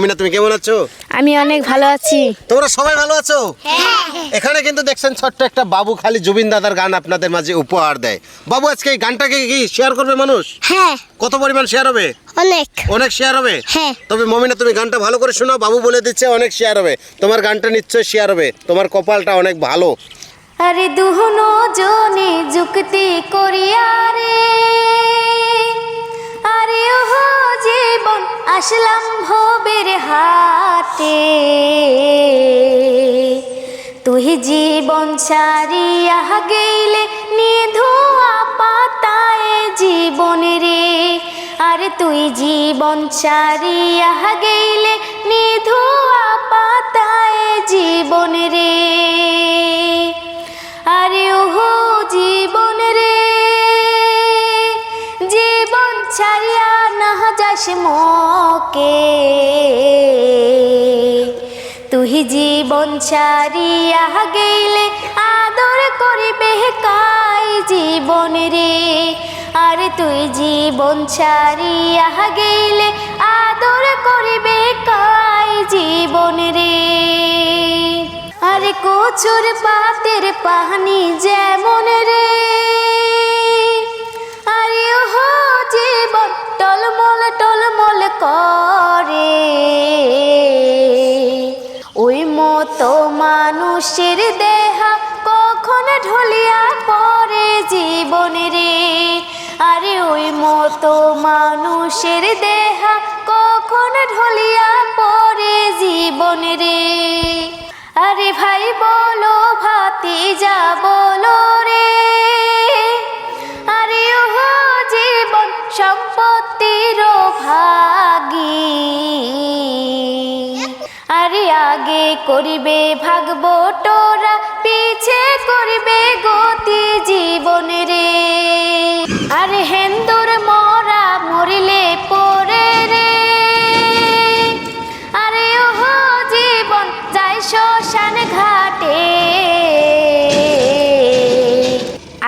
মিনা, তুমি কেমন আছো? আমি অনেক ভালো আছি। তোমরা সবাই ভালো আছো? হ্যাঁ। এখানে কিন্তু দেখছেন ছোট্ট একটা বাবু খালি জুবিন দাদার গান আপনাদের মাঝে উপহার দেয়। বাবু আজকে এই গানটাকে কি শেয়ার করবে মানুষ? হ্যাঁ, কত পরিমাণ শেয়ার হবে? অনেক। অনেক শেয়ার হবে। হ্যাঁ। তবে মমিনা, তুমি গানটা ভালো করে শোনাও। বাবু বলে দিচ্ছে অনেক শেয়ার হবে। তোমার গানটা নিশ্চয়ই শেয়ার হবে। তোমার কপালটা অনেক ভালো। আরে দুহনো জনে যুক্তি করিয়া রে, আরে ওহো জীবন আসলাম ভবের হাটে, তুই জীবন ছাড়িয়া গেলে নিধুয়া পাতায় জীবন রে, আরে তুই জীবন ছাড়িয়া গেলে নিধুয়া পাতায় জীবন রে, আরে ওহো জীবন রে, জীবন ছাড়িয়া না যাস মকে, তুই জীবন ছাড়িয়া গেলে আদর করিবে কাই জীবন রে, আরে তুই জীবন ছাড়িয়া গেলে আদর করিবে কাই জীবন রে, আরে কচুর পাতের পানি যেমন রে, আরে ওহো জীবন টলমল টলমল করে, ওই মতো মানুষের দেহা কখন ঢলিয়া পড়ে জীবন রে, আরে ওই মতো মানুষের দেহা কখন ঢলিয়া পড়ে জীবন রে, আরে ভাই বলো ভাতিজা বলো রে, আরে ওহো জীবন সম্পত্তির ভাগী, আরে আগে করিবে ভাগবো টোরা, পিছে করিবে গতি জীবন রে, আরে হেন্দুর মরা মরিলে পরে রে, আরে ওহো জীবন যায় শ্মশান ঘাটে,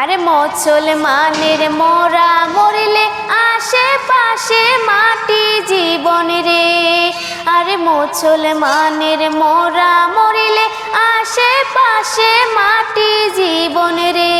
আরে মুসলমানের মরা মরিলে আশেপাশে মাটি জীবন রে, আরে মুসলমানের মরা মরিলে আশেপাশে মাটি জীবন রে।